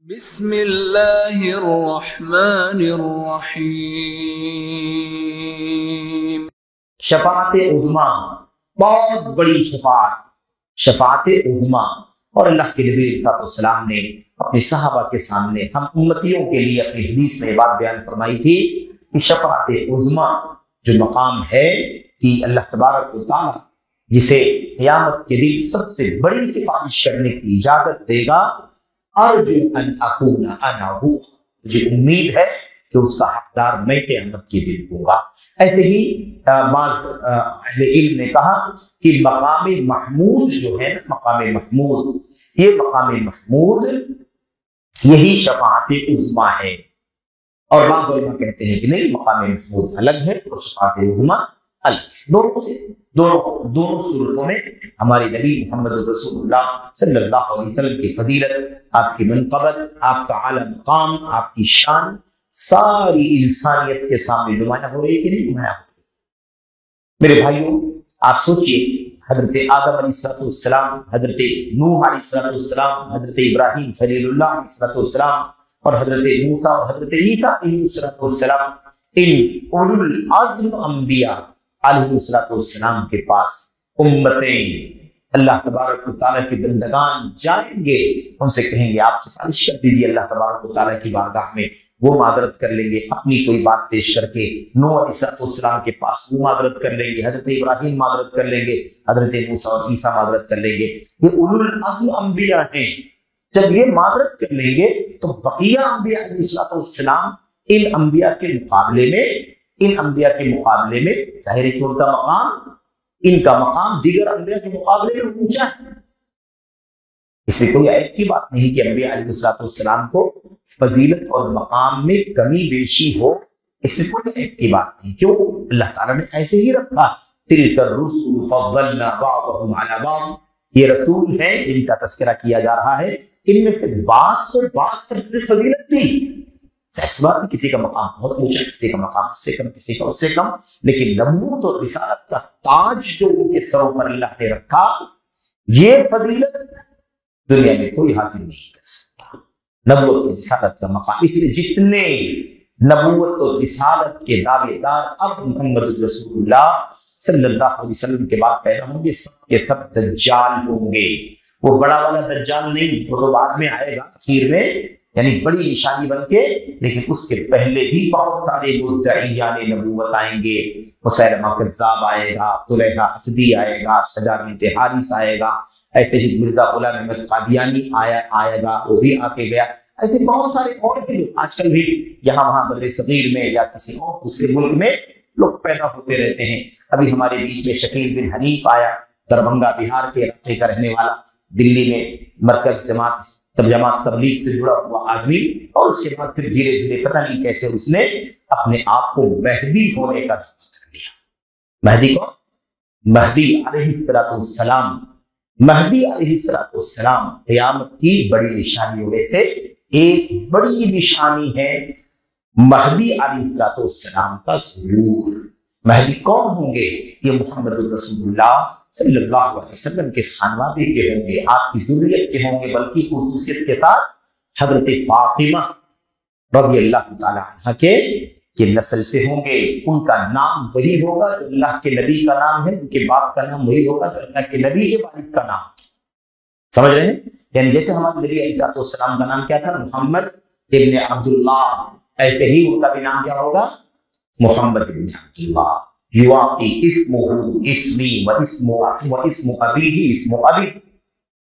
بسم اللہ الرحمن الرحیم۔ شفاعت عظما، بہت بڑی شفاعت عظما۔ اور اللہ کے نبی علیہ السلام نے اپنے صحابہ کے سامنے ہم امتیوں کے لیے اپنی حدیث میں یہ بات بیان فرمائی تھی کہ شفاعت عظما جو مقام ہے کہ اللہ تبارک و تعالی جسے قیامت کے دن سب سے بڑی سفارش کرنے کی اجازت دے گا، ارجو ان اکون انا ہو، مجھے امید ہے کہ اس کا حقدار میں قیامت کے دن ہوں گا۔ ایسے ہی بعض اہل علم نے کہا کہ مقام محمود جو ہے نا، مقام محمود، یہ مقام محمود یہی شفاعت عظما ہے۔ اور بعض علماء کہتے ہیں کہ نہیں، مقام محمود الگ ہے اور شفاعت عظما الگ ہے۔ دونوں صورتوں میں ہمارے نبی محمد رسول اللہ صلی اللہ علیہ وسلم کی فضیلت، آپ کی منقبت، آپ کا اعلیٰ مقام، آپ کی شان ساری انسانیت کے سامنے نمایاں ہو رہی ہے کہ نہیں نمایاں ہو رہی ہے؟ میرے بھائیوں، آپ سوچئے، حضرت آدم علیہ السلام، حضرت نوح علیہ السلام، حضرت ابراہیم خلیل اللہ علیہ السلام، اور حضرت موسیٰ اور حضرت عیسیٰ علیہ السلام، ان اولو العزم انبیاء علیہ السلام کے پاس امتیں، اللہ تبارک و تعالیٰ کے بندگان جائیں گے، ان سے کہیں گے آپ سفارش کر دیجیے اللہ تبارک و تعالیٰ کی بارگاہ میں۔ وہ معذرت کر لیں گے اپنی کوئی بات پیش کر کے، نوح علیہ السلام کے پاس وہ معذرت کر لیں گے، حضرت ابراہیم معذرت کر لیں گے، حضرت موسیٰ اور عیسیٰ معذرت کر لیں گے۔ یہ اولو العزم انبیاء ہیں۔ جب یہ معذرت کر لیں گے تو بقیہ انبیاء علیہ السلام ان انبیاء کے مقابلے میں ظاہر ہے کہ ان کا مقام دیگر انبیاء کے مقابلے میں اونچا ہے۔ اس میں کوئی عیب کی بات نہیں کہ انبیاء علیہ السلام کو فضیلت اور مقام میں کمی بیشی ہو، اس میں کوئی عیب کی بات نہیں۔ کیوں؟ اللہ تعالیٰ نے ایسے ہی رکھا، تلک الرسل فضلنا بعضهم على بعض، یہ رسول ہیں جن کا تذکرہ کیا جا رہا ہے، ان میں سے بعض کو بعض پر فضیلت دی۔ ظاہر بات ہے کسی کا مقام بہت اونچا، کسی کا مقام اس سے کم، کسی کا اس سے کم، لیکن نبوت اور رسالت کا تاج جو ان کے سروں پر اللہ نے رکھا، یہ فضیلت دنیا میں کوئی حاصل نہیں کر سکتا۔ نبوت اور رسالت کا مقام، اس لیے جتنے نبوت اور رسالت کے دعوے دار اب محمد رسول اللہ صلی اللہ علیہ وسلم کے بعد پیدا ہوں گے، سب کے سب دجال ہوں گے۔ وہ بڑا والا دجال نہیں، وہ تو بعد میں آئے گا آخر میں، یعنی بڑی نشانی بن کے، لیکن اس کے پہلے بھی بہت سارے مدعیان نبوت آئیں گے۔ مسیلمہ کذاب آئے گا، طلحہ اسدی آئے گا، شجاع بنت حارث آئے گا، ایسے ہی مرزا غلام احمد قادیانی آئے گا، وہ بھی آ کے گیا۔ ایسے بہت سارے اور بھی لوگ آج کل بھی یہاں وہاں بر صغیر میں یا کسی اور دوسرے ملک میں لوگ پیدا ہوتے رہتے ہیں۔ ابھی ہمارے بیچ میں شکیل بن حنیف آیا، دربھنگہ بہار کے علاقے کا رہنے والا، دلی میں مرکز جماعت تبلیغ سے جڑا ہوا آدمی، اور اس کے بعد پھر دھیرے دھیرے پتہ نہیں کیسے اس نے اپنے آپ کو مہدی ہونے کا دعویٰ کر لیا۔ مہدی کو مہدی علیہ السلام قیامت کی بڑی نشانیوں میں سے ایک بڑی نشانی ہے مہدی علیہ السلام کا ظہور۔ مہدی کون ہوں گے؟ یہ محمد رسول اللہ صلی اللہ علیہ وسلم کے خانوادے کے ہوں گے، آپ کی ذریت کے ہوں گے، بلکہ خصوصیت کے ساتھ حضرت فاطمہ رضی اللہ تعالی عنہ کے نسل سے ہوں گے۔ ان کا نام وہی ہوگا جو اللہ کے نبی کا نام ہے، ان کے باپ کا نام وہی ہوگا جو اللہ کے نبی کے والد کا نام ہے۔ سمجھ رہے ہیں؟ یعنی جیسے ہمارے نبی علیہ السلام کا نام کیا تھا؟ محمد ابن عبداللہ، ایسے ہی ان کا بھی نام کیا ہوگا؟ محمد ابن عبداللہ۔ یواقی اسمہ اسمی و اسم ابیہ اسم ابی،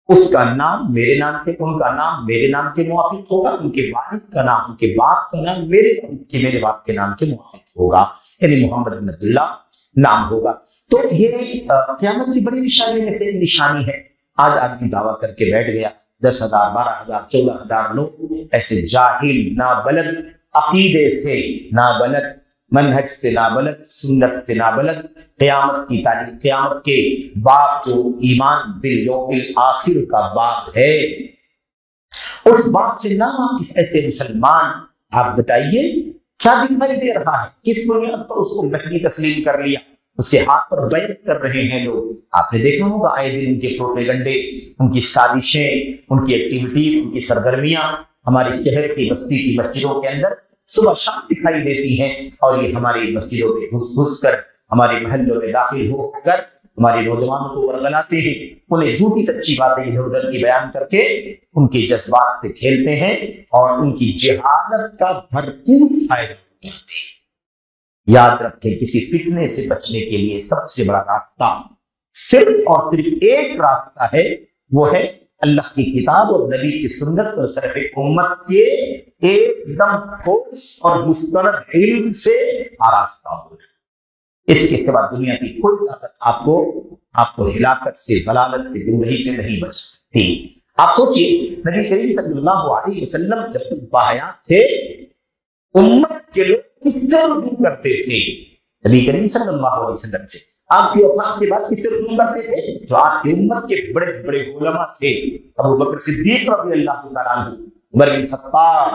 اس کا نام میرے نام کے، ان کا نام میرے نام کے موافق ہوگا، ان کے والد کا نام، ان کے باپ کا نام میرے باپ کے نام کے موافق ہوگا، یعنی محمد بن عبداللہ نام ہوگا۔ تو یہ قیامت کی بڑی نشانی میں سے نشانی ہے۔ آج آدمی دعویٰ کر کے بیٹھ گیا، 10,000 12,000 14,000 لوگ ایسے جاہل، نابلد، عقیدے سے نابلد، منہج سے نابلد، سنت سے نابلد، قیامت کی تعلیم، قیامت کے باب جو ایمان بالیوم الآخر کا باب ہے، اس باب سے ناواقف ایسے مسلمان، آپ بتائیے کیا دکھائی دے رہا ہے؟ کس بنیاد پر اس کو مہدی تسلیم کر لیا؟ اس کے ہاتھ پر بیعت کر رہے ہیں لوگ۔ آپ نے دیکھا ہوگا آئے دن ان کے پروپیگنڈے، ان کی سازشیں، ان کی ایکٹیویٹیز، ان کی سرگرمیاں ہماری شہر کی بستی کی مسجدوں کے اندر صبح شام دکھائی دیتی ہیں، اور یہ ہماری مسجدوں میں گھس گھس کر، ہمارے محلوں میں داخل ہو کر ہمارے نوجوانوں کو ورغلاتے ہیں، انہیں جھوٹی سچی باتیں ادھر ادھر کی بیان کر کے ان کے جذبات سے کھیلتے ہیں اور ان کی جہالت کا بھرپور فائدہ اٹھاتے ہیں۔ یاد رکھیں، کسی فتنے سے بچنے کے لیے سب سے بڑا راستہ صرف اور صرف ایک راستہ ہے، وہ ہے اللہ کی کتاب اور نبی کی سنت اور سلف امت کے ایک دم ٹھوس اور مستند علم سے آراستہ ہونا۔ اس کے سوا دنیا کی کوئی طاقت آپ کو ہلاکت سے، ضلالت سے، گمراہی سے نہیں بچا سکتی۔ آپ سوچئے، نبی کریم صلی اللہ علیہ وسلم جب تک باحیات تھے، امت کے لوگ کس سے رجوع کرتے تھے؟ نبی کریم صلی اللہ علیہ وسلم سے۔ آپ کی وفات کے بعد کس سے رجوع کرتے تھے؟ جو آپ کی امت کے بڑے بڑے علماء تھے، ابو بکر صدیق رضی اللہ تعالیٰ عنہ، عمر بن خطاب،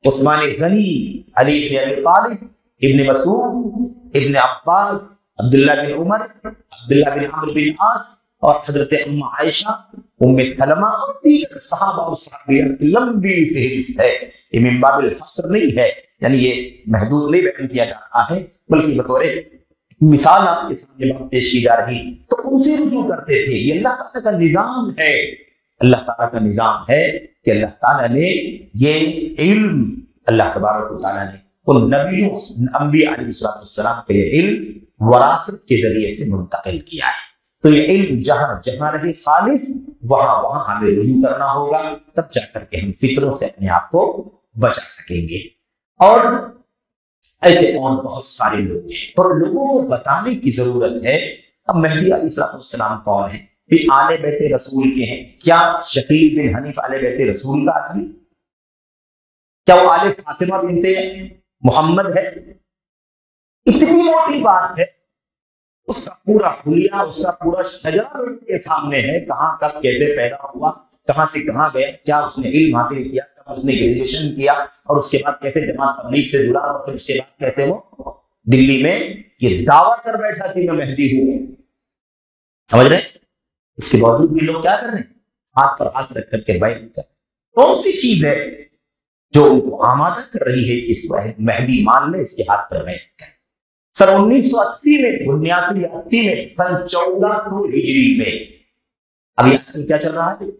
عثمان غنی، علی بن ابی طالب، ابن مسعود، ابن عباس، عبداللہ بن عمر، عبداللہ بن عمرو بن عاص، اور حضرت ام عائشہ، ام سلمہ اور دیگر صحابہ اور صحابیات کی لمبی فہرست ہے۔ یہ من باب الحصر نہیں ہے، یعنی یہ محدود نہیں بیان کیا جا رہا ہے، بلکہ بطور مثال آپ کے سامنے بات پیش کی جا رہی۔ تو ان سے رجوع کرتے تھے۔ یہ اللہ تعالیٰ کا نظام ہے، اللہ تعالیٰ کا نظام ہے کہ اللہ تعالیٰ نے یہ علم، اللہ تبارک و تعالیٰ نے ان نبیوں، انبیاء علیہ السلام کے یہ علم وراثت کے ذریعے سے منتقل کیا ہے۔ تو یہ علم جہاں جہاں رہے خالص، وہاں وہاں ہمیں رجوع کرنا ہوگا، تب جا کر کے ہم فتنوں سے اپنے آپ کو بچا سکیں گے۔ اور ایسے اور بہت سارے لوگ ہیں، تو لوگوں کو بتانے کی ضرورت ہے۔ اب مہدی علیہ السلام کون ہیں؟ بھی آل بیت رسول کے ہیں۔ کیا شکیل بن حنیف آل بیت رسول کا آدمی؟ کیا وہ آل فاطمہ بنت محمد ہے؟ اتنی موٹی بات ہے، اس کا پورا حلیہ، اس کا پورا شجرہ لوگوں کے سامنے ہے، کہاں کب کیسے پیدا ہوا، کہاں سے کہاں گیا، کیا اس نے علم حاصل کیا، کب اس نے گریجویشن کیا، اور اس کے بعد کیسے جماعت تبلیغ سے جڑا، اور پھر اس کے بعد کیسے وہ دلی میں یہ دعویٰ کر بیٹھا کہ میں مہدی ہوں۔ سمجھ رہے ہیں؟ اس کے باوجود بھی لوگ کیا کر رہے ہیں؟ ہاتھ پر ہاتھ رکھ کر کے بیان کر رہے ہیں۔ کون سی چیز ہے جو ان کو آمادہ کر رہی ہے کہ اس کو مہدی مان لے، اس کے ہاتھ پر بیان کریں؟ سن 1980 میں، 1980 میں، سن 1400 ہجری میں، ابھی آج کل کیا چل رہا ہے؟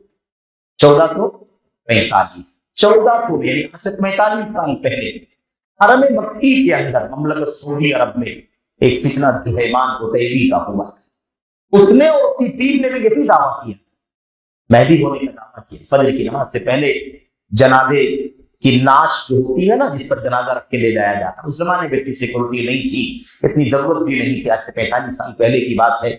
1445، 1400 میں، یعنی آج سے 45 سال پہلے حرم مکی کے اندر مملکت سعودی عرب میں ایک فتنہ جہیمان عتیبی کا ہوا تھا۔ اس نے اور اس کی ٹیم نے بھی یہی دعویٰ کیا تھا، مہدی ہونے کا دعویٰ کیا۔ فجر کی نماز سے پہلے جنازے کی ناش جو ہوتی ہے نا، جس پر جنازہ رکھ کے لے جایا جاتا، اس زمانے میں اتنی سیکورٹی نہیں تھی، اتنی ضرورت بھی نہیں تھی، آج سے 45 سال پہلے کی بات ہے۔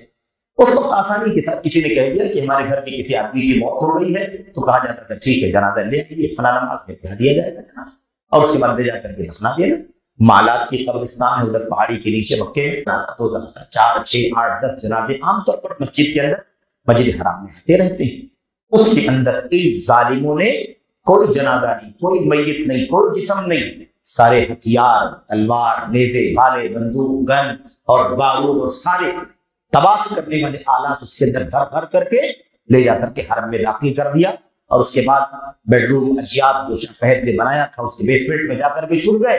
اس وقت آسانی کے ساتھ کسی نے کہہ دیا کہ ہمارے گھر کے کسی آدمی کی موت ہو گئی ہے، تو کہا جاتا تھا ٹھیک ہے جنازہ لے آئیے، فلاں نماز میں پڑھا دیا جائے گا جنازہ، اور اس کے بعد لے جا کر کے دفنا دینا۔ مالات کی قبرستان ہے ادھر پہاڑی کے نیچے مکے میں، جنازہ تو جنازہ 4، 6، 8، 10 جنازے عام طور پر مسجد کے اندر، مسجد حرام میں آتے رہتے ہیں۔ اس کے اندر ان ظالموں نے کوئی جنازہ نہیں، کوئی میت نہیں، کوئی جسم نہیں، سارے ہتھیار، تلوار، نیزے، بھالے، بندوق، گن اور بارود اور سارے تباہ کرنے والے آلات اس کے اندر بھر بھر کر کے لے جا کر کے حرم میں داخل کر دیا، اور اس کے بعد بیڈ روم اجیاد جو شاہ فہد نے بنایا تھا اس کے بیسمنٹ میں جا کر کے چھپ گئے،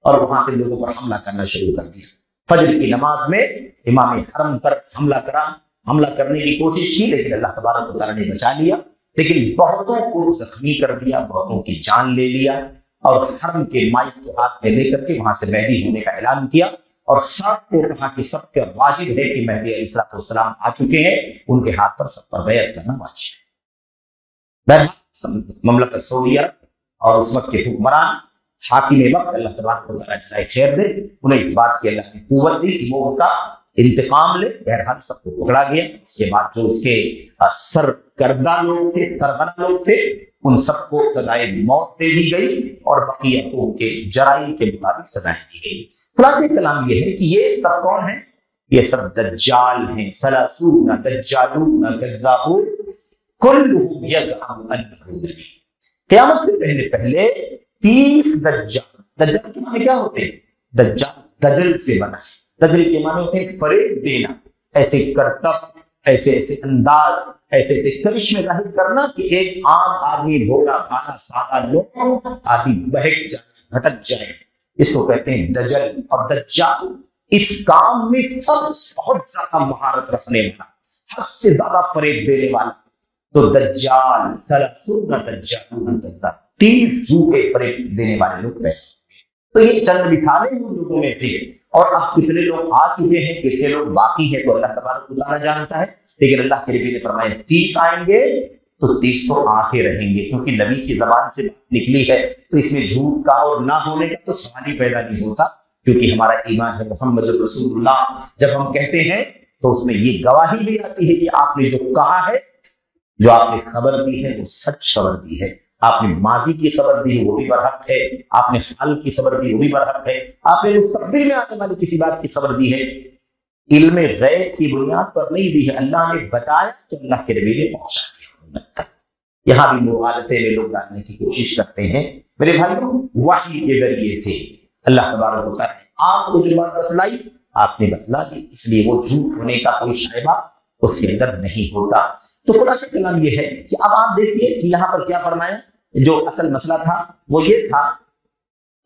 اور وہاں سے لوگوں پر حملہ کرنا شروع کر دیا۔ فجر کی نماز میں امام حرم پر حملہ کرنے کی کوشش کی، لیکن اللہ تبارک و تعالیٰ نے بچا لیا، لیکن بہتوں کو زخمی کر دیا، بہتوں کی جان لے لیا، اور حرم کے مائک کو ہاتھ میں لے کر کے وہاں سے مہدی ہونے کا اعلان کیا، اور سب کو کہا کہ سب کا واجب ہے کہ مہدی علیہ السلام آ چکے ہیں، ان کے ہاتھ پر سب پر بیعت کرنا واجب ہے۔ بہرحال مملکت سعودی عرب اور اس وقت کے حکمران حاکم وقت، اللہ تبارک و تعالیٰ جزائے خیر دے، انہیں اس بات کی اللہ نے قوت دی کہ وہ ان کا انتقام لے۔ بہرحال سب کو پکڑا گیا۔ اس کے بعد جو اس کے سرکردہ لوگ تھے، سرغنہ لوگ تھے، ان سب کو سزائے موت دے دی گئی، اور بقیہ کو ان کے جرائم کے مطابق سزائیں دی گئی۔ خلاصہ کلام یہ ہے کہ یہ سب کون ہیں؟ یہ سب دجال ہیں، ثلاثون دجالون کذابون کلہم یزعم انہ نبی۔ قیامت سے پہلے پہلے 30 دجال کے معنی کیا ہوتے ہیں؟ دجال دجل سے بنا ہے۔ دجل کے معنی ہوتے ہیں فریب دینا، ایسے کرتب، ایسے انداز، ایسے ایسے کرشمے ظاہر کرنا کہ ایک عام آدمی بھولا بھالا سادہ لوگ آدمی بہک جائے بھٹک جائے، اس کو کہتے ہیں دجل اور دجال۔ اس کام میں سب بہت زیادہ مہارت رکھنے والا، حد سے زیادہ فریب دینے والا، تو دجال سلاسل دجالون کذاب، 30 جھوٹے فریب دینے والے لوگ پیدا ہوئے۔ تو یہ چند مثالیں ان لوگوں میں سے، اور اب کتنے لوگ آ چکے ہیں، کتنے لوگ باقی ہیں تو اللہ تبارک و تعالیٰ جانتا ہے، لیکن اللہ کے نبی نے فرمایا 30 آئیں گے تو 30 تو آتے رہیں گے، کیونکہ نبی کی زبان سے بات نکلی ہے تو اس میں جھوٹ کا اور نہ ہونے کا تو سوال ہی پیدا نہیں ہوتا، کیونکہ ہمارا ایمان ہے محمد رسول اللہ۔ جب ہم کہتے ہیں تو اس میں یہ گواہی بھی آتی ہے کہ آپ نے جو کہا ہے، جو آپ نے خبر دی ہے وہ سچ خبر دی ہے، آپ نے ماضی کی خبر دی ہے وہ بھی برحق ہے، آپ نے حال کی خبر دی وہ بھی برحق ہے، آپ نے مستقبل میں آنے والی کسی بات کی خبر دی ہے، علم غیب کی بنیاد پر نہیں دی ہے، اللہ نے بتایا تو اللہ کے نبی نے پہنچا دیا امت تک۔ یہاں بھی مغالطے میں لوگ ڈالنے کی کوشش کرتے ہیں۔ میرے بھائیوں، وحی کے ذریعے سے اللہ تبارک و تعالیٰ نے آپ کو جو بات بتلائی آپ نے بتلا دی، اس لیے وہ جھوٹ ہونے کا کوئی شائبہ اس کے اندر نہیں ہوتا۔ تو خلاصہ کلام یہ ہے کہ اب آپ دیکھیے کہ یہاں پر کیا فرمایا، جو اصل مسئلہ تھا وہ یہ تھا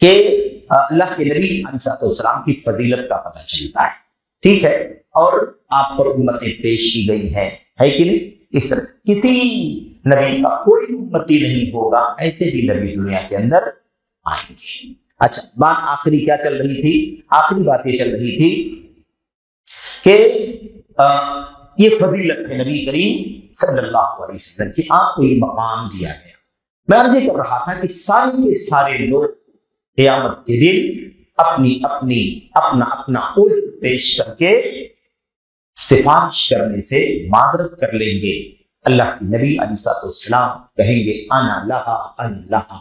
کہ اللہ کے نبی علیہ السلام کی فضیلت کا پتہ چلتا ہے، ٹھیک ہے، اور آپ پر امتیں پیش کی گئی ہیں، ہے کہ نہیں؟ اس طرح کسی نبی کا کوئی امتی نہیں ہوگا، ایسے بھی نبی دنیا کے اندر آئیں گے۔ اچھا، بات آخری کیا چل رہی تھی؟ آخری بات یہ چل رہی تھی کہ یہ فضیلت ہے نبی کریم صلی اللہ علیہ وسلم کی، آپ کو یہ مقام دیا گیا۔ میں عرض کر رہا تھا کہ سارے کے سارے لوگ قیامت کے دن اپنا عذر پیش کر کے سفارش کرنے سے معذرت کر لیں گے۔ اللہ کی نبی علیہ السلام کہیں گے انا لہا انا لہا،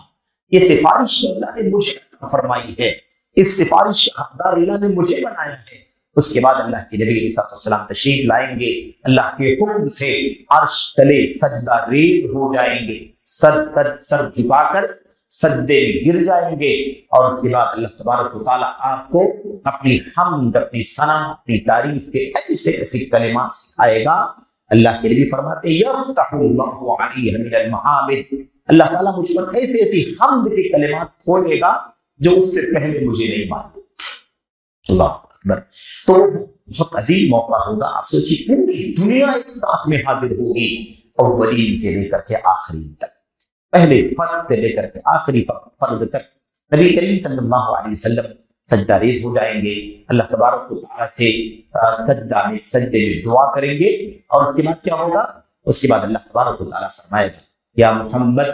یہ سفارش تو اللہ نے مجھے عطا فرمائی ہے، اس سفارش کا حقدار اللہ نے مجھے بنایا ہے۔ اس کے بعد اللہ کے نبی علیہ السلام تشریف لائیں گے، اللہ کے حکم سے عرش تلے سجدہ ریز ہو جائیں گے، سر جھکا کر سجدے میں گر جائیں گے، اور اس کے بعد اللہ تبارک و تعالیٰ آپ کو اپنی حمد، اپنی ثنا، اپنی تعریف کے ایسے ایسے کلمات سکھائے گا۔ اللہ کے نبی فرماتے یفتح اللہ علیہ من المحامد، اللہ تعالیٰ مجھ پر ایسے ایسی حمد کے کلمات کھولے گا جو اس سے پہلے مجھے نہیں معلوم۔ اللہ اکبر۔ تو بہت عظیم موقع ہوگا، آپ سوچیے پوری دنیا ایک ساتھ میں حاضر ہوگی، اولین سے لے کر کے آخرین تک، پہلے فرد سے لے کر کے آخری فرد تک نبی کریم صلی اللہ علیہ وسلم سجدہ ریز ہو جائیں گے، اللہ تبارک و تعالیٰ سے سجدے میں دعا کریں گے، اور اس کے بعد کیا ہوگا؟ اس کے بعد اللہ تبارک و تعالیٰ فرمائے گا یا محمد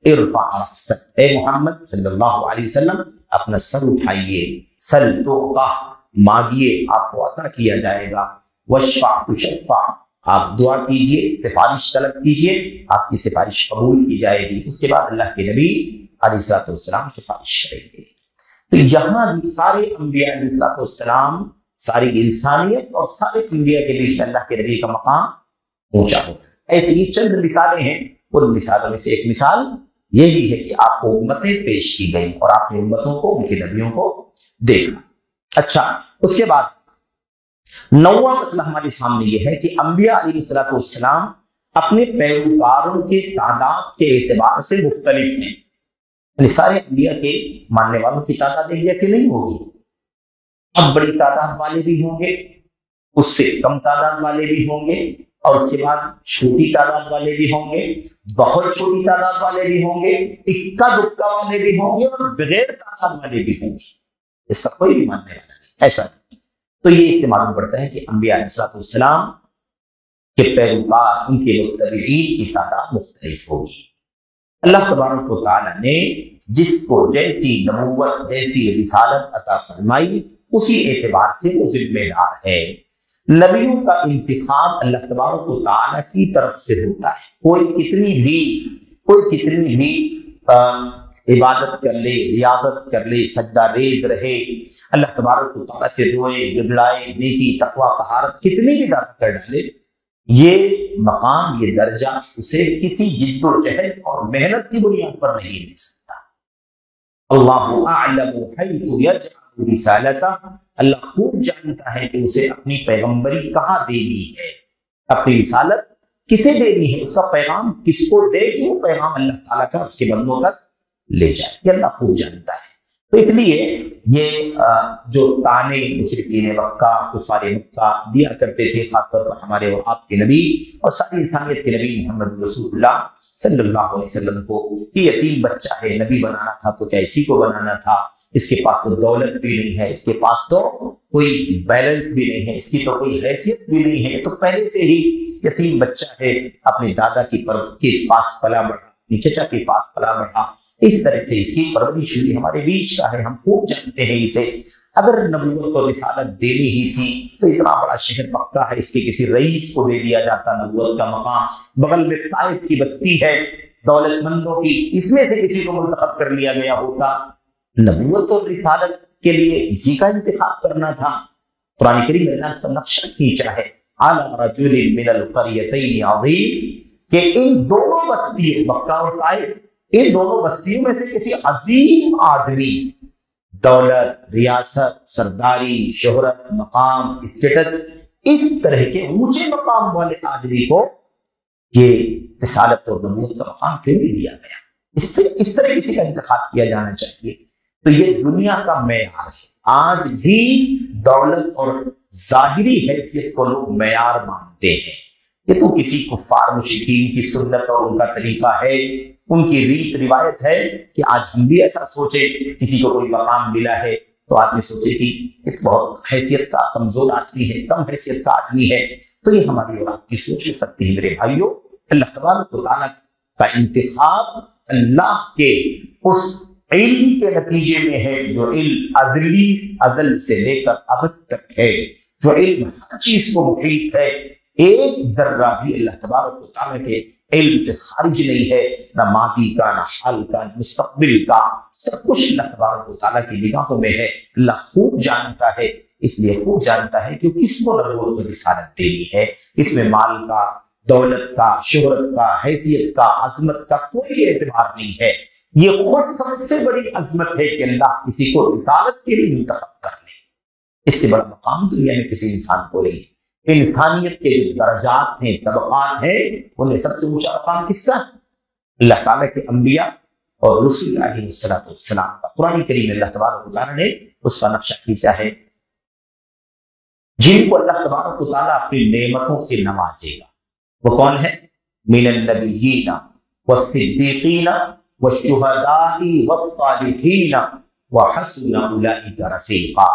ارفع رأسک، اے محمد صلی اللہ علیہ وسلم اپنا سر اٹھائیے، سل تعطا، مانگیے آپ کو عطا کیا جائے گا، واشفع تشفع، آپ دعا کیجئے، سفارش طلب کیجئے، آپ کی سفارش قبول کی جائے گی۔ اس کے بعد اللہ کے نبی علیہ السلام سفارش کریں گے۔ تو یہاں بھی سارے انبیاء علیہ السلام، ساری انسانیت اور سارے انبیاء کے بیچ میں اللہ کے نبی کا مقام اونچا ہوگا۔ ایسے ہی چند مثالیں ہیں، ان مثالوں میں سے ایک مثال یہ بھی ہے کہ آپ کو امتیں پیش کی گئی اور آپ نے امتوں کو، ان کے نبیوں کو دیکھا۔ اچھا، اس کے بعد 9واں مسئلہ ہمارے سامنے یہ ہے کہ انبیاء علیہ السلام اپنے پیروکاروں کے تعداد کے اعتبار سے مختلف ہیں، یعنی سارے انبیاء کے ماننے والوں کی تعداد ایک جیسی نہیں ہوگی، اب بڑی تعداد والے بھی ہوں گے، اس سے کم تعداد والے بھی ہوں گے، اور اس کے بعد چھوٹی تعداد والے بھی ہوں گے، بہت چھوٹی تعداد والے بھی ہوں گے، اکا دکا والے بھی ہوں گے، اور بغیر تعداد والے بھی ہوں گے۔ اس کا کوئی بھی ماننے والا نہیں، ایسا نہیں۔ تو یہ اس سے معلوم پڑتا ہے کہ انبیاء علیہ السلام کے پیروکار، ان کے متبعین کی تعداد مختلف ہوگی۔ اللہ تبارک و تعالیٰ نے جس کو جیسی نبوت، جیسی رسالت عطا فرمائی، اسی اعتبار سے وہ ذمہ دار ہے۔ نبیوں کا انتخاب اللہ تبارک و تعالیٰ کی طرف سے ہوتا ہے۔ کوئی کتنی بھی عبادت کر لے، ریاضت کر لے، سجدہ ریز رہے، اللہ تبارک و تعالیٰ سے دعائیں گڑائے، نیکی، تقویٰ، طہارت کتنی بھی زیادہ کر ڈالے، یہ مقام، یہ درجہ اسے کسی جد و جہد اور محنت کی بنیاد پر نہیں مل سکتا۔ اللہ اعلم حیث یجعل رسالتہ، اللہ خوب جانتا ہے کہ اسے اپنی پیغمبری کہاں دینی ہے، اپنی رسالت کسے دینی ہے، اس کا پیغام کس کو دے کہ وہ پیغام اللہ تعالیٰ کا اس کے بندوں تک لے جائے، یہ اللہ خوب جانتا ہے۔ تو اس لیے یہ جو تانے مشرکین مکہ کفار مکہ دیا کرتے تھے، خاص طور پر ہمارے اور آپ کے نبی اور ساری انسانیت کے نبی محمد رسول اللہ صلی اللہ علیہ وسلم کو، یہ یتیم بچہ ہے، نبی بنانا تھا تو کیا اسی کو بنانا تھا، اس کے پاس تو دولت بھی نہیں ہے، اس کے پاس تو کوئی بیلنس بھی نہیں ہے، اس کی تو کوئی حیثیت بھی نہیں ہے، یہ تو پہلے سے ہی یتیم بچہ ہے، اپنے دادا کے پاس پلا بڑھا، اپنی چچا کے پاس پلا بڑھا، اس طرح سے اس کی پرورش ہوئی، ہمارے بیچ کا ہے، ہم خوب جانتے ہیں اسے۔ اگر نبوت اور رسالت دینی ہی تھی تو اتنا بڑا شہر مکہ ہے، اس کے کسی رئیس کو دے دیا جاتا نبوت کا مقام، بغل میں طائف کی بستی ہے دولت مندوں کی، اس میں سے کسی کو منتخب کر لیا گیا ہوتا۔ نبوت اور رسالت کے لیے اسی کا انتخاب کرنا تھا۔ قرآن کریم میں اللہ کا نقشہ کھینچا ہے، علی رجل من القریتین عظیم، کہ ان دونوں بستیوں مکہ اور طائف، ان دونوں بستیوں میں سے کسی عظیم آدمی، دولت، ریاست، سرداری، شہرت، مقام، اسٹیٹس، اس طرح کے اونچے مقام والے آدمی کو یہ رسالت اور نبوت کا مقام کیوں نہیں دیا گیا؟ اس طرح کسی کا انتخاب کیا جانا چاہیے۔ تو یہ دنیا کا معیار ہے، آج بھی دولت اور ظاہری حیثیت کو لوگ معیار مانتے ہیں۔ یہ تو کسی کفار مشرکین کی سنت اور ان کا طریقہ ہے، ان کی ریت روایت ہے کہ آج ہم بھی ایسا سوچیں، کسی کو کوئی مقام ملا ہے تو آدمی سوچے کہ ایک بہت حیثیت کا کمزور آدمی ہے، کم حیثیت کا آدمی ہے۔ تو یہ ہماری اور آپ کی سوچ ہو سکتی ہے میرے بھائیوں۔ اللہ تبارک و تعالیٰ کا انتخاب اللہ کے اس علم کے نتیجے میں ہے، جو علم ازل سے لے کر ابد تک ہے، جو علم ہر چیز کو محیط ہے، ایک ذرہ بھی اللہ تبارک و تعالیٰ کے علم سے خارج نہیں ہے، نہ ماضی کا، نہ حال کا، نہ مستقبل کا، سب کچھ اللہ تبارک و تعالیٰ کی نگاہوں میں ہے۔ اللہ خوب جانتا ہے، اس لیے خوب جانتا ہے کہ کس کو نبوت و رسالت دینی ہے۔ اس میں مال کا، دولت کا، شہرت کا، حیثیت کا، عظمت کا کوئی اعتبار نہیں ہے۔ یہ خود سب سے بڑی عظمت ہے کہ اللہ کسی کو رسالت کے لیے منتخب کر لے۔ اس سے بڑا مقام دنیا میں کسی انسان کو نہیں ہے۔ انسانیت کے جو درجات ہیں، طبقات ہیں، ان میں سب سے اونچا مقام کس کا؟ اللہ تعالیٰ کے انبیاء اور رسول علیہ السلام کا۔ قرآن کریم میں اللہ تبارک و تعالیٰ نے اس کا نقشہ کھینچا ہے۔ جن کو اللہ تبارک و تعالیٰ اپنی نعمتوں سے نوازے گا وہ کون ہے؟ من النبیین والصدیقین والشہداء والصالحین وحسن اولئک رفیقا۔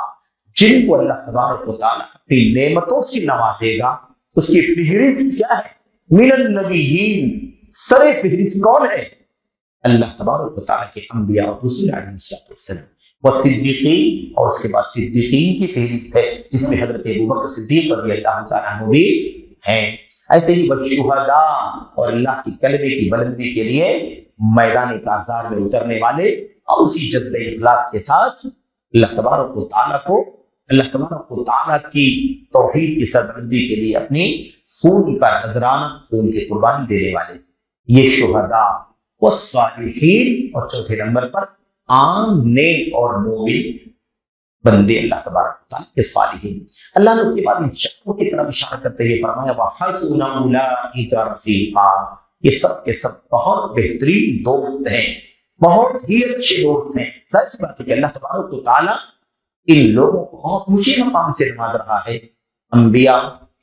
جن کو اللہ تبارک و تعالیٰ اپنی نعمتوں سے نوازے گا، اس کی فہرست کیا ہے؟ من النبیین، سر فہرست کون ہے؟ اللہ تبارک و تعالیٰ کے انبیاء اور رسول علیہ السلام، والصدیقین، اور اس کے بعد صدیقین کی فہرست ہے جس میں حضرت ابوبکر صدیق رضی اللہ تعالیٰ عنہ بھی ہیں۔ ایسے ہی والشہداء، اور اللہ کی کلمے کی بلندی کے لیے میدان کارزار میں اترنے والے، اور اسی جذبہ اخلاص کے ساتھ اللہ تبارک و تعالیٰ کی توحید کی سربلندی کے لیے اپنی خون کا نذرانہ، خون کی قربانی دینے والے، یہ شہداء والصالحین، اور چوتھے نمبر پر عام نیک اور مومن بندے اللہ تبارک و تعالیٰ کے صالحین۔ اللہ نے اس کے بعد ان شخصوں کی طرف اشارہ کرتے ہوئے فرمایا وَحَسُنَ أُولَٰئِكَ رَفِیقًا، یہ سب کے سب بہت بہترین دوست ہیں، بہت ہی اچھے دوست ہیں۔ ظاہر سی بات ہے کہ اللہ تبارک و تعالیٰ ان لوگوں کو بہت اونچے مقام سے نواز رہا ہے، انبیاء،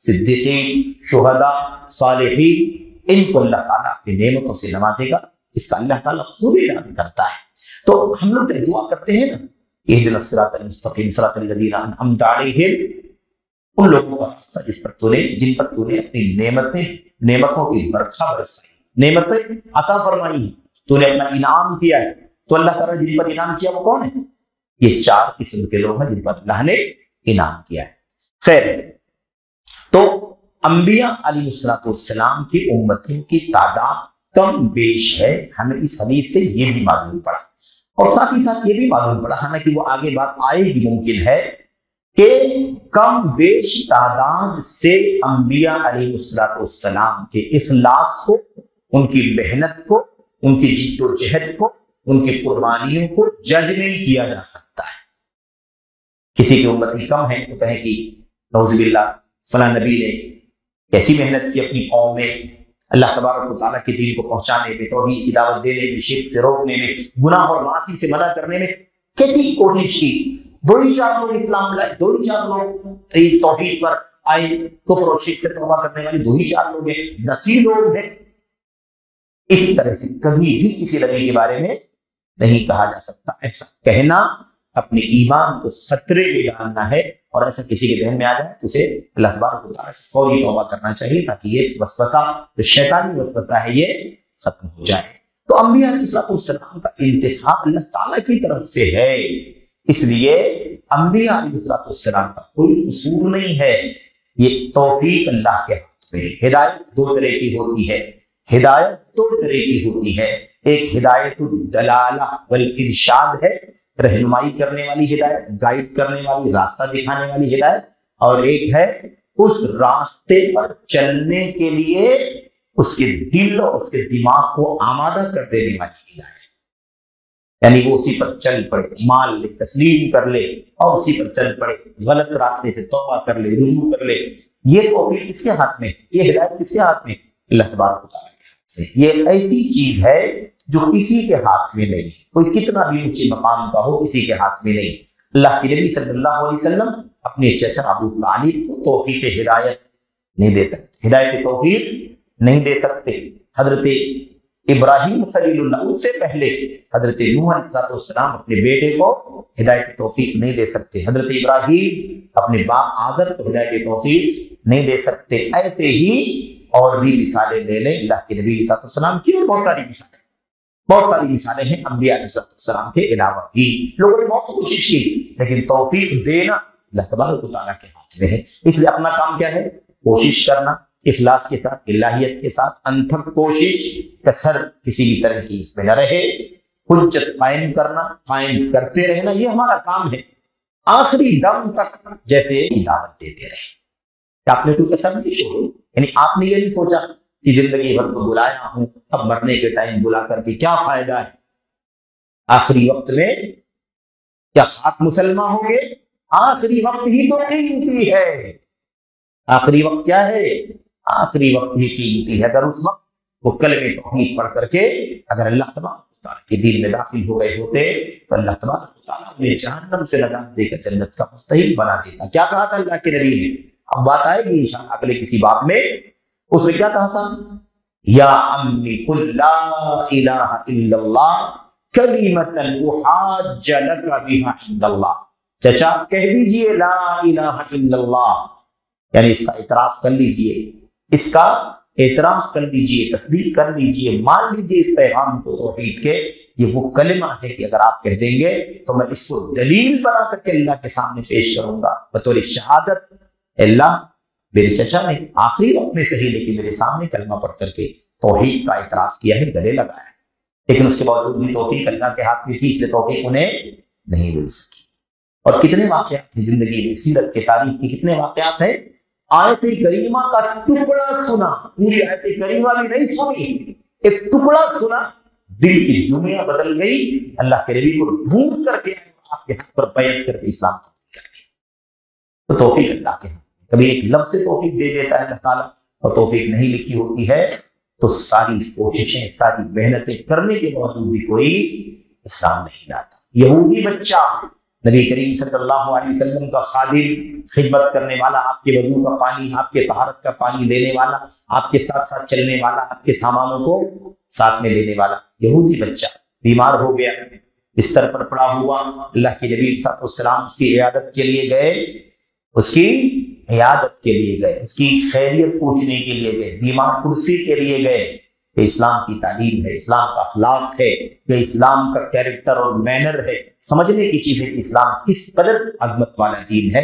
صدیقین، شہداء، صالحین، ان کو اللہ تعالیٰ اپنی نعمتوں سے نوازے گا، اس کا اللہ تعالیٰ خود اعلان کرتا ہے۔ تو ہم لوگ جب دعا کرتے ہیں نا، اہدنا الصراط المستقیم صراط الذین انعمت علیہم، ان لوگوں کا راستہ جن پر تو نے اپنی نعمتوں کی برکھا برسائی، نعمتیں عطا فرمائی، تو نے اپنا انعام کیا ہے۔ تو اللہ تعالیٰ جن پر انعام کیا وہ کون ہے؟ یہ چار قسم کے لوگ ہیں جن پر اللہ نے انعام کیا ہے۔ خیر، تو انبیاء علیہ السلام کی امتیوں کی تعداد کم بیش ہے، ہمیں اس حدیث سے یہ بھی معلوم پڑا، اور ساتھ ہی ساتھ یہ بھی معلوم پڑا، حالانکہ وہ آگے بات آئے گی ممکن ہے، کہ کم بیش تعداد سے انبیاء علیہ السلام کے اخلاص کو، ان کی محنت کو، ان کی جد و جہد کو، ان کی قربانیوں کو جج نہیں کیا جا سکتا ہے۔ کسی کی امتی کم ہے تو کہیں کہ نعوذ باللہ فلاں نبی نے کیسی محنت کی اپنی قوم میں، اللہ تبارک و تعالیٰ کے دین کو پہنچانے میں، توحید کی دعوت دینے میں، شرک سے روکنے میں، گناہ اور معاصی سے منع کرنے میں کیسی کوشش کی. 2 ہی 4 لوگ اسلام لائے، 2 ہی 4 لوگ توحید پر آئے، کفر اور شرک سے توبہ کرنے والے 2 ہی 4 لوگ ہیں، 10 ہی لوگ ہیں. اس طرح سے کبھی بھی کسی نبی کے بارے میں نہیں کہا جا سکتا. ایسا کہنا اپنے ایمان کو خطرے میں ڈالنا ہے، اور ایسا کسی کے ذہن میں آ جائے تو اسے اللہ تبارک و تعالیٰ سے فوری توبہ کرنا چاہیے تاکہ یہ وسوسہ، جو شیطانی وسوسہ ہے، یہ ختم ہو جائے. تو انبیاء علیہ السلام کا انتخاب اللہ تعالیٰ کی طرف سے ہے، اس لیے انبیاء علیہ السلام کا کوئی قصور نہیں ہے. یہ توفیق اللہ کے ہاتھ میں. ہدایت 2 طرح کی ہوتی ہے، ہدایت 2 طرح کی ہوتی ہے. ایک ہدایت الدلالہ والارشاد ہے، رہنمائی کرنے والی ہدایت، گائیڈ کرنے والی، راستہ دکھانے والی ہدایت. اور ایک ہے اس راستے پر چلنے کے لیے اس کے دل اور اس کے دماغ کو آمادہ کر دینے والی ہدایت. یعنی وہ اسی پر چل پڑے، مان لے، تسلیم کر لے اور اسی پر چل پڑے، غلط راستے سے توبہ کر لے، رجوع کر لے. یہ توفیق کس کے ہاتھ میں؟ یہ ہدایت کس کے ہاتھ میں؟ اللہ تبارک و تعالیٰ کے ہاتھ میں. یہ ایسی چیز ہے جو کسی کے ہاتھ میں نہیں ہے. کوئی کتنا بھی اونچے مقام کا ہو، کسی کے ہاتھ میں نہیں. اللہ کے نبی صلی اللہ علیہ وسلم اپنے چچا ابو طالب کو توفیق ہدایت نہیں دے سکتے، ہدایت توفیق نہیں دے سکتے. حضرت ابراہیم خلیل اللہ، ان سے پہلے حضرت نوح علیہ السلام اپنے بیٹے کو ہدایت توفیق نہیں دے سکتے. حضرت ابراہیم اپنے باپ آزر کو ہدایت توفیق نہیں دے سکتے. ایسے ہی اور بھی مثالیں لے لیں اللہ کے نبی علیہ السلام کی، اور بہت ساری مثالیں ہیں انبیاء علیہ السلام کے علاوہ بھی. لوگوں نے بہت کوشش کی، لیکن توفیق دینا اللہ تبارک و تعالیٰ کے ہاتھ میں ہے. اس لیے اپنا کام کیا ہے؟ کوشش کرنا، اخلاص کے ساتھ، الہیت کے ساتھ، انتھک کوشش، کسر کسی بھی طرح کی اس میں نہ رہے. حجت قائم کرنا، قائم کرتے رہنا، یہ ہمارا کام ہے. آخری دم تک جیسے دعوت دیتے رہے کہ آپ نے کوئی کسر نہیں چھوڑی. یعنی آپ نے یہ نہیں سوچا کہ زندگی بھر تو بلایا ہوں، اب مرنے کے ٹائم بلا کر کے کیا فائدہ ہے. آخری وقت میں کیا خاک مسلمان ہوں گے؟ آخری وقت ہی تو قیمتی ہے. آخری وقت کیا ہے؟ آخری وقت ہی قیمتی ہے. اگر اس وقت وہ کلمہ توحید پڑھ کر کے اگر اللہ تبارک و تعالیٰ کے دین میں داخل ہو گئے ہوتے تو اللہ تبارک و تعالیٰ انہیں جہنم سے نجات دے کر جنت کا مستحق بنا دیتا. کیا کہا تھا اللہ کے نبی نے؟ اب بات آئے گی انشاءاللہ اگلے کسی باب میں. اس میں کیا کہا تھا؟ یا امی قل لا الہ الا اللہ کلمۃ احاج لک بہا عند اللہ. چچا کہہ دیجئے لا الہ الا اللہ، یعنی اس کا اعتراف کر لیجئے، اس کا اعتراف کر لیجئے، تصدیق کر لیجئے، مان لیجئے اس پیغام کو توحید کے. یہ وہ کلمہ ہے کہ اگر آپ کہہ دیں گے تو میں اس کو دلیل بنا کر کے اللہ کے سامنے پیش کروں گا بطور شہادت. اللہ میرے چچا نے آخری وقت میں صحیح لیکن میرے سامنے کلمہ پڑھ کر کے توحید کا اعتراف کیا ہے، گلے لگایا ہے. لیکن اس کے باوجود بھی توفیق اللہ کے ہاتھ میں تھی، اس لیے توفیق انہیں نہیں مل سکی. اور کتنے واقعات ہیں زندگی میں، سیرت کے تاریخ کے کتنے واقعات ہیں. آیت کریمہ کا ٹکڑا سنا، پوری آیت کریمہ بھی نہیں سنی، ایک ٹکڑا سنا، دل کی دنیا بدل گئی. اللہ کے نبی کو ڈھونڈ کر کے آپ کے حق پر بیعت کر کے اسلام قبول کر لیا. تو توفیق اللہ کے ہاتھ. کبھی ایک لفظ سے توفیق دے دیتا ہے اللہ تعالیٰ، اور توفیق نہیں لکھی ہوتی ہے تو ساری کوششیں، ساری محنتیں کرنے کے باوجود بھی کوئی اسلام نہیں لاتا. یہودی بچہ نبی کریم صلی اللہ علیہ وسلم کا خادم، خدمت کرنے والا، آپ کے وضو کا پانی، آپ کے طہارت کا پانی لینے والا، آپ کے ساتھ ساتھ چلنے والا، آپ کے سامانوں کو ساتھ میں لینے والا یہودی بچہ بیمار ہو گیا، بستر پر پڑا ہوا. اللہ کے نبی صلی اللہ علیہ وسلم اس کی عیادت کے لیے گئے، اس کی عیادت کے لیے گئے، اس کی خیریت پوچھنے کے لیے گئے، بیمار کرسی کے لیے گئے. یہ اسلام کی تعلیم ہے، اسلام کا اخلاق ہے، یہ اسلام کا کیریکٹر اور مینر ہے. سمجھنے کی چیز ہے کہ اسلام کس قدر عظمت والا دین ہے.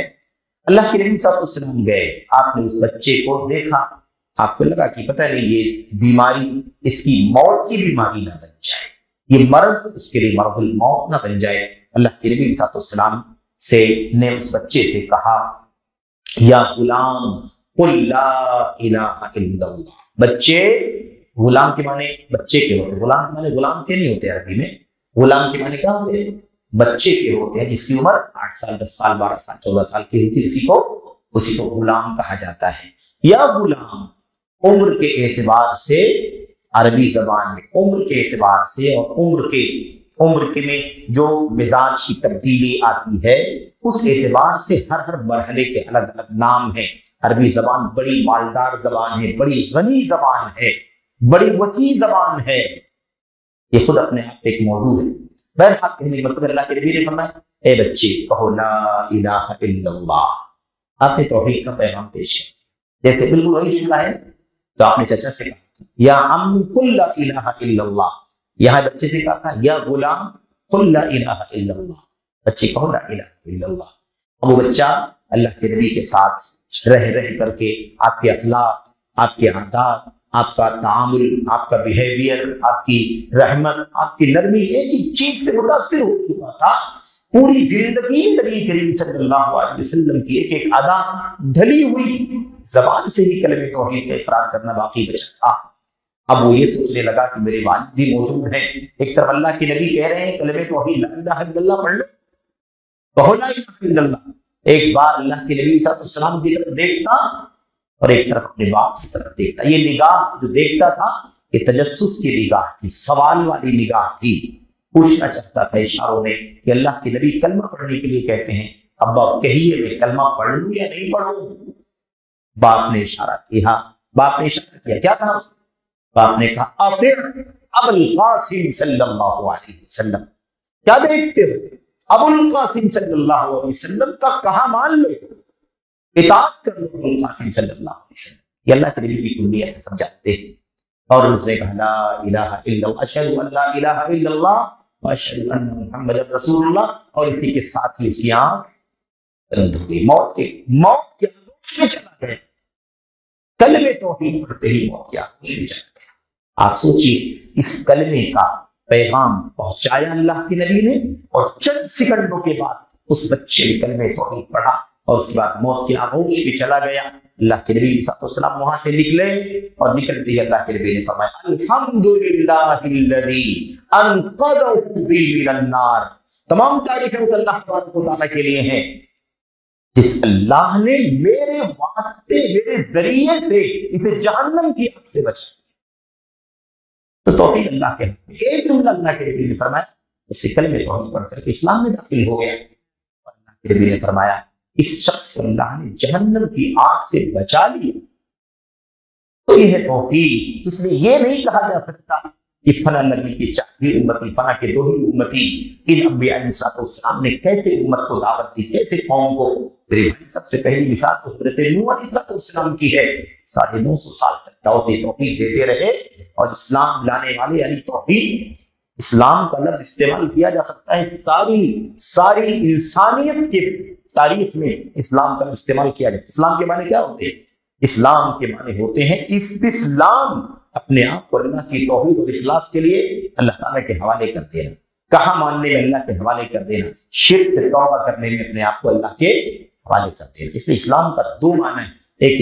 اللہ کے نبی صلی اللہ علیہ وسلم گئے، آپ نے اس بچے کو دیکھا، آپ کو لگا کہ پتہ نہیں یہ بیماری اس کی موت کی بیماری نہ بن جائے، یہ مرض اس کے لیے مرض الموت نہ بن جائے. اللہ کے نبی صلی اللہ علیہ وسلم سے نے اس بچے سے کہا یا غلام قل لا الہ الا اللہ. بچے، غلام کے معنی بچے کے ہوتے، غلام کے معنی غلام کے نہیں ہوتے عربی میں. غلام کے معنی کیا ہوتے ہیں؟ بچے کے ہوتے ہیں. جس کی عمر 8 سال 10 سال 12 سال 14 سال کی ہوتی ہے اسی کو غلام کہا جاتا ہے. یا غلام عمر کے اعتبار سے عربی زبان میں عمر کے اعتبار سے اور عمر کے میں جو مزاج کی تبدیلی آتی ہے اس اعتبار سے ہر مرحلے کے الگ الگ نام ہیں۔ عربی زبان بڑی مالدار زبان ہے، بڑی غنی زبان ہے، بڑی وسیع زبان ہے، یہ خود اپنے آپ ایک موضوع ہے۔ بہرحال کہنے کا مطلب اللہ کے نبی نے فرمایا اے بچے کہو لا الہ الا اللہ، آپ نے توحید کا پیغام پیش کیا، جیسے بالکل وہی جملہ ہے تو آپ نے چچا سے کہا یا عمی قل لا الہ الا اللہ، یہاں بچے سے کہا تھا یا غلام قل لا الہ الا اللہ، بچے کہو لا الہ الا اللہ۔ اب وہ بچہ اللہ کے نبی کے ساتھ رہ کر کے آپ کے اخلاق، آپ کے عادات، آپ کا تعامل، آپ کا بیہیویئر، آپ کی رحمت، آپ کی نرمی ایک ایک چیز سے متاثر ہو چکا تھا۔ پوری زندگی میں نبی کریم صلی اللہ علیہ وسلم کی ایک ایک ادا ڈھلی ہوئی زبان سے ہی کلمہ توحید کا اقرار کرنا باقی بچا تھا۔ اب وہ یہ سوچنے لگا کہ میرے والد بھی موجود ہیں، ایک طرف اللہ کے نبی کہہ رہے ہیں کلمہ توحید لا الہ الا اللہ پڑھ لو، کہو لا الہ الا اللہ۔ ایک بار اللہ کے نبی صلی اللہ علیہ وسلم کی طرف دیکھتا اور ایک طرف اپنے باپ کی طرف دیکھتا۔ یہ نگاہ جو دیکھتا تھا یہ تجسس کی نگاہ تھی، سوال والی نگاہ تھی، پوچھنا چاہتا تھا اشاروں میں کہ اللہ کے نبی کلمہ پڑھنے کے لیے کہتے ہیں، ابا کہیے میں کلمہ پڑھ لوں یا نہیں پڑھوں؟ باپ نے اشارہ کیا، کیا کہا اس نے؟ باپ نے کہا اطع ابو القاسم صلی اللہ علیہ وسلم، کیا دیکھتے ہو؟ ابو القاسم صلی اللہ علیہ وسلم کا کہا مان لو، اطاعت کر لو ابو القاسم صلی اللہ علیہ وسلم۔ یہ اللہ کے نبی کی کنیت ہے، سب جانتے ہیں۔ اور اس نے کہا لا الہ الا اللہ، اشہد ان لا الہ الا اللہ واشہد ان محمد رسول اللہ، اور اسی کے ساتھ ہی اس کی آنکھ بند ہو گئی، موت کے آغوش میں چلا گیا، کلمہ توحید پڑھتے ہی موت کے آغوش میں چلا گیا۔ آپ سوچئے اس کلمے کا پیغام پہنچایا اللہ کے نبی نے، اور چند سیکنڈوں کے بعد اس بچے نے کلمہ توحید پڑھا اور اس کے بعد موت کے آغوش میں چلا گیا۔ اللہ کے نبی صلی اللہ علیہ وسلم وہاں سے نکلے اور نکلتے ہی اللہ کے نبی نے فرمایا الحمدللہ الذی انقذہ بی من النار، تمام تعریفیں اس اللہ تبارک و تعالیٰ کے لیے ہیں جس اللہ نے میرے واسطے، میرے ذریعے سے اسے جہنم کی آگ سے بچایا۔ تو توفیق اللہ کے ہاتھ میں، ایک جملہ اللہ کے نبی نے فرمایا، اس سے کلمہ توحید پڑھ کر کے اسلام میں داخل ہو گیا۔ اور اللہ کے نبی نے فرمایا اس شخص کو اللہ نے جہنم کی آگ سے بچا لیا۔ تو یہ ہے توفیق۔ اس لیے یہ نہیں کہا جا سکتا کہ فلاں نبی کے 4 امتی، فلاں کے 2 امتی، ان انبیاء علیہ السلام نے کیسے امت کو دعوت دی، کیسے قوم کو۔ میرے بھائی سب سے پہلی مثال تو حضرت نوح علیہ السلام کی ہے، 950 سال تک دعوت توحید دیتے رہے، اور اسلام لانے والے یعنی توحید، اسلام کا لفظ استعمال کیا جا سکتا ہے ساری انسانیت کے تاریخ میں اسلام کا استعمال کیا جاتا ہے۔ اسلام کے معنی کیا ہوتے ہیں؟ اسلام کے معنی ہوتے ہیں استسلام، اپنے آپ کو اللہ کی توحید اور اخلاص کے لیے اللہ تعالیٰ کے حوالے کر دینا، کہا ماننے میں اللہ کے حوالے کر دینا، شرک سے توبہ کرنے میں اپنے آپ کو اللہ کے حوالے کر دینا۔ اس لیے اسلام کا 2 معنی ہے، ایک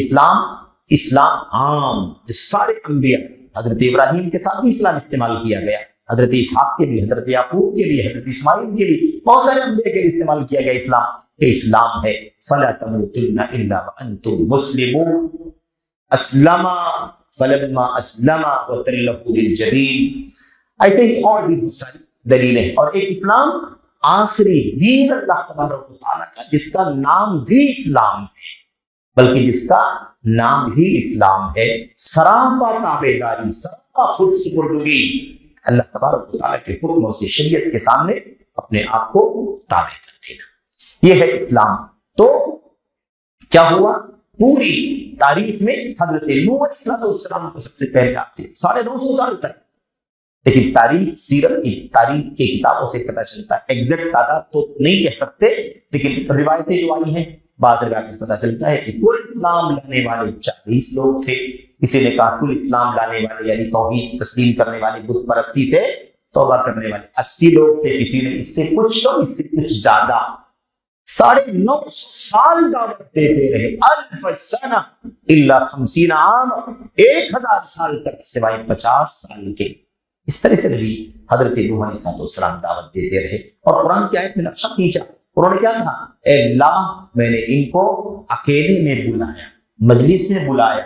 اسلام عام جو سارے انبیاء، حضرت ابراہیم کے ساتھ بھی اسلام استعمال کیا گیا، حضرت اسحاق کے لیے، حضرت یعقوب کے لیے، حضرت اسماعیل کے لیے، بہت سارے انبیاء کے لیے استعمال کیا گیا اسلام، کہ اسلام ہے فلا تموتن الا وانتم مسلمون، اسلم فلما اسلم وتلہ للجبین۔ ایسے ہی اور بھی بہت ساری دلیلیں، اور ایک اسلام آخری دین اللہ تبارک و تعالیٰ کا جس کا نام بھی اسلام ہے، بلکہ جس کا نام ہی اسلام ہے، سراپا تابعداری، سراپا خود سپردگی، اللہ تبارک و تعالیٰ کے حکم اور اس کی شریعت کے سامنے اپنے آپ کو تابع کر دینا، یہ ہے اسلام۔ تو کیا ہوا؟ پوری تاریخ میں حضرت نوح علیہ السلام کو سب سے پہلے آپ تھے 950 سال تک، لیکن سیرت کی تاریخ کی کتابوں سے پتہ چلتا ہے، ایگزیکٹ تعداد تو نہیں کہہ سکتے، لیکن روایتیں جو آئی ہیں، بعض روایتیں سے پتہ چلتا ہے کہ کل اسلام لانے والے 40 لوگ تھے۔ کسی نے کہا کل اسلام لانے والے یعنی توحید تسلیم کرنے والے، بت پرستی سے توبہ کرنے والے 80 لوگ تھے، کسی نے اس سے کچھ کم، اس سے کچھ زیادہ، 950 سال دعوت دیتے رہے، 1000 سنہ الا 50 عام، 1000 سال تک سوائے 50 سال کے۔ اس طرح سے نبی حضرت نوح علیہ السلام دعوت دیتے رہے، اور قرآن کی آیت میں نقشہ کھینچا۔ انہوں نے کیا کہا؟ اے اللہ، میں نے ان کو اکیلے میں بلایا، مجلس میں بلایا،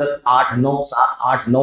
10, 8, 9, 7, 8, 9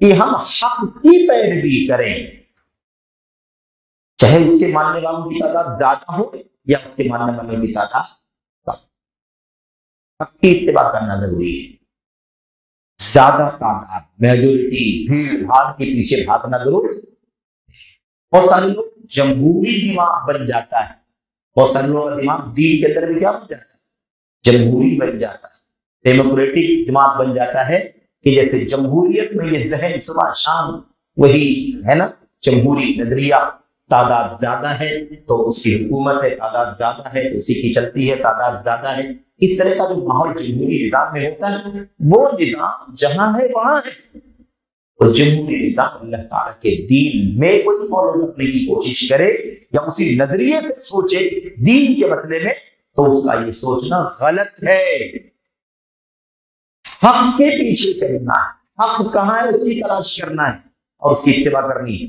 کہ ہم حق کی پیروی کریں، چاہے اس کے ماننے والوں کی تعداد زیادہ ہو یا اس کے ماننے والوں کی تعداد کم۔ حق کی اتباع کرنا ضروری ہے۔ زیادہ تعداد، میجورٹی، بھیڑ بھاڑ کے پیچھے بھاگنا درست۔ بہت سارے لوگ جمہوری دماغ بن جاتا ہے، بہت سارے لوگوں کا دماغ دین کے اندر بھی کیا بن جاتا ہے؟ جمہوری بن جاتا ہے، ڈیموکریٹک دماغ بن جاتا ہے کہ جیسے جمہوریت میں یہ ذہن صبح شام وہی ہے نا، جمہوری نظریہ، تعداد زیادہ ہے تو اس کی حکومت ہے، تعداد زیادہ ہے تو اسی کی چلتی ہے، تعداد زیادہ ہے۔ اس طرح کا جو ماحول جمہوری نظام میں ہوتا ہے، وہ نظام جہاں ہے وہاں ہے۔ تو جمہوری نظام اللہ تعالیٰ کے دین میں کوئی فالو کرنے کی کوشش کرے یا اسی نظریے سے سوچے دین کے مسئلے میں، تو اس کا یہ سوچنا غلط ہے۔ حق کے پیچھے چلنا ہے، حق کہاں ہے اس کی تلاش کرنا ہے اور اس کی اتباع کرنی ہے۔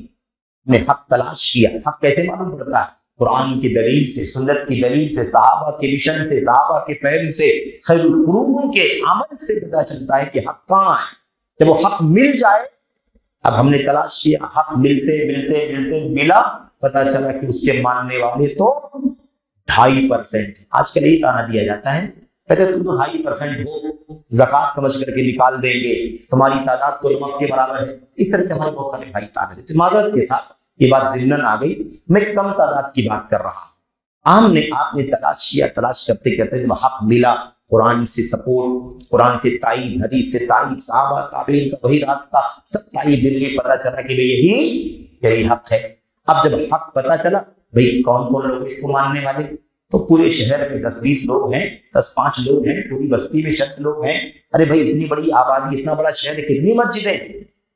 نے حق تلاش کیا، حق کیسے معلوم پڑتا ہے؟ قرآن کی دلیل سے، سنت کی دلیل سے، صحابہ کے مشن سے، صحابہ کے فہم سے، خیر القرون کے عمل سے پتہ چلتا ہے کہ حق کہاں ہے۔ جب وہ حق مل جائے، اب ہم نے تلاش کیا، حق ملتے ملتے ملتے ملا، پتہ چلا کہ اس کے ماننے والے تو 2.5%۔ آج کل یہی تانا دیا جاتا ہے، کہتے تم تو 2.5% ہو، زکوٰۃ سمجھ کر کے نکال دیں گے، تمہاری تعداد تو نمک کے برابر ہے۔ اس طرح سے ہمارے بہت سارے بھائی تانے دیتے۔ معذرت کے ساتھ یہ بات ضمناً آ گئی، میں کم تعداد کی بات کر رہا ہوں۔ آپ نے تلاش کیا، تلاش کرتے کرتے جب حق ملا، قرآن سے سپورٹ، قرآن سے تائید، حدیث سے تائید، صحابہ تابعین کا وہی راستہ، سب تائید مل گئی، پتہ چلا کہ یہی حق ہے۔ اب جب حق پتہ چلا، بھئی کون کون لوگ اس کو ماننے والے؟ تو پورے شہر میں 10-20 لوگ ہیں، 10-5 لوگ ہیں، پوری بستی میں چند لوگ ہیں۔ ارے بھائی اتنی بڑی آبادی، اتنا بڑا شہر، کتنی مسجدیں؟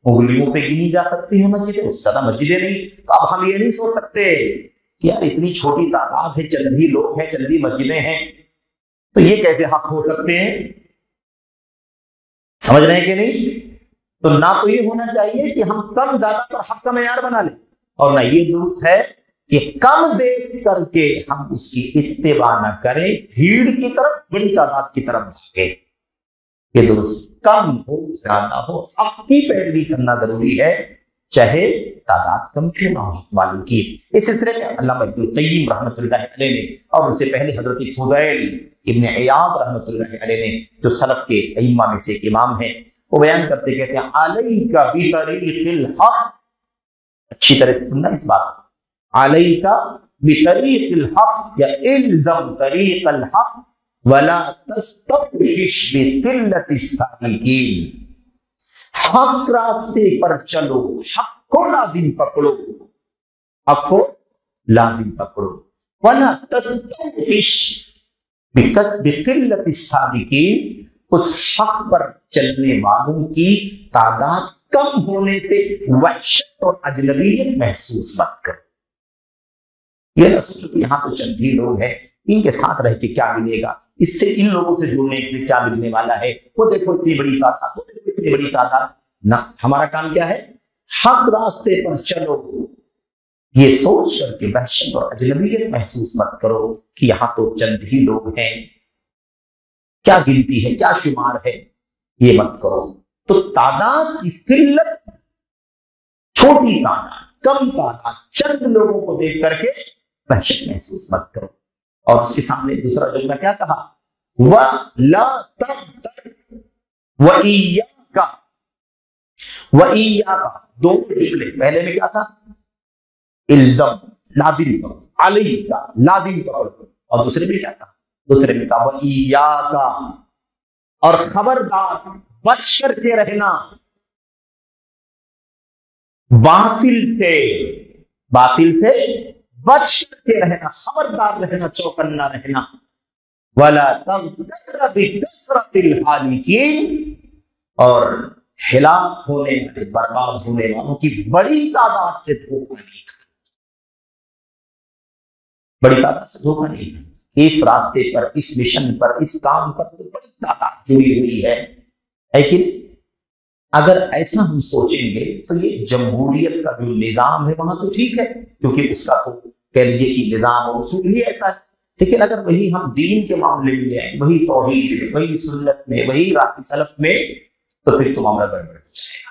انگلیوں پہ گنی جا سکتی ہیں مسجدیں، اس سے زیادہ مسجدیں نہیں۔ تو اب ہم یہ نہیں سوچ سکتے کہ یار اتنی چھوٹی تعداد ہے، چند ہی لوگ ہیں، چند ہی مسجدیں ہیں، تو یہ کیسے حق ہو سکتے ہیں؟ سمجھ رہے ہیں کہ نہیں؟ تو نہ تو یہ ہونا چاہیے کہ ہم کم زیادہ پر حق کا معیار بنا لیں، اور نہ یہ درست ہے کہ کم دیکھ کر کے ہم اس کی اتباع نہ کریں، بھیڑ کی طرف، بڑی تعداد کی طرف بھاگیں۔ یہ درست، کم ہو زیادہ ہو، حق کی پیروی کرنا ضروری ہے، چاہے تعداد کم کیوں نہ ہو والوں کی۔ اس سلسلے میں علامہ ابن القیم رحمۃ اللہ علیہ نے، اور ان سے پہلے حضرت فضیل ابن عیاض رحمۃ اللہ علیہ نے، جو سلف کے ائمہ میں سے ایک امام ہیں، وہ بیان کرتے کہتے ہیں علیک بطریق الحق، اچھی طرح سے سننا اس بات کو، علیک بطریق الحق یا الزم طریق الحق ولا تستوحش بقلت السالکین، حق راستے پر چلو، حق کو لازم پکڑو، حق کو لازم پکڑو، ولا تستوحش بقلت السالکین، اس حق پر چلنے والوں کی تعداد کم ہونے سے وحشت اور اجنبیت محسوس مت کرو۔ یہ نہ سوچو کہ یہاں تو چند ہی لوگ ہیں، ان کے ساتھ رہ کے کیا ملے گا، اس سے ان لوگوں سے جڑنے سے کیا ملنے والا ہے، وہ دیکھو اتنی بڑی تعداد، وہ دیکھو اتنی بڑی تعداد۔ نہ، ہمارا کام کیا ہے؟ حق راستے پر چلو، یہ سوچ کر کے وحشت اور اجنبیت محسوس مت کرو کہ یہاں تو چند ہی لوگ ہیں، کیا گنتی ہے، کیا شمار ہے، یہ مت کرو۔ تو تعداد کی قلت، چھوٹی تعداد، کم تعداد، چند لوگوں کو دیکھ کر کے وحشت محسوس مت کرو۔ اور اس کے سامنے دوسرا جملہ کیا کہا؟ وَلَا تَغْتَرْ وَإِيَّاكَ، وَإِيَّاكَ، دونوں جملے، پہلے میں کیا تھا؟ الزم، لازم پکڑو، علیکا، لازم پکڑو، اور دوسرے میں کیا کہا؟ دوسرے میں کہا وَإِيَّاكَ، اور خبردار، بچ کر کے رہنا باطل سے، باطل سے بچ کر کے رہنا، خبردار رہنا، چوکنا رہنا۔ وَلَا تَغْتَرَّ بِكَثْرَةِ الْحَالِكِينَ، اور ہلاک ہونے والے، برباد ہونے والوں کی بڑی تعداد سے دھوکہ نہیں کرنا، بڑی تعداد سے دھوکہ نہیں کرنا۔ اس راستے پر، اس مشن پر، اس کام پر تو بڑی تعداد جڑی ہوئی ہے کہ نہیں؟ اگر ایسا ہم سوچیں گے تو یہ جمہوریت کا جو نظام ہے وہاں تو ٹھیک ہے، کیونکہ اس کا تو کہہ لیجیے کہ نظام اور اصول ہی ایسا ہے، لیکن اگر وہی ہم دین کے معاملے میں لے آئیں، وہی توحید میں، وہی سنت میں، وہی راہ سلف میں، تو پھر تو معاملہ گڑبڑ ہو جائے گا۔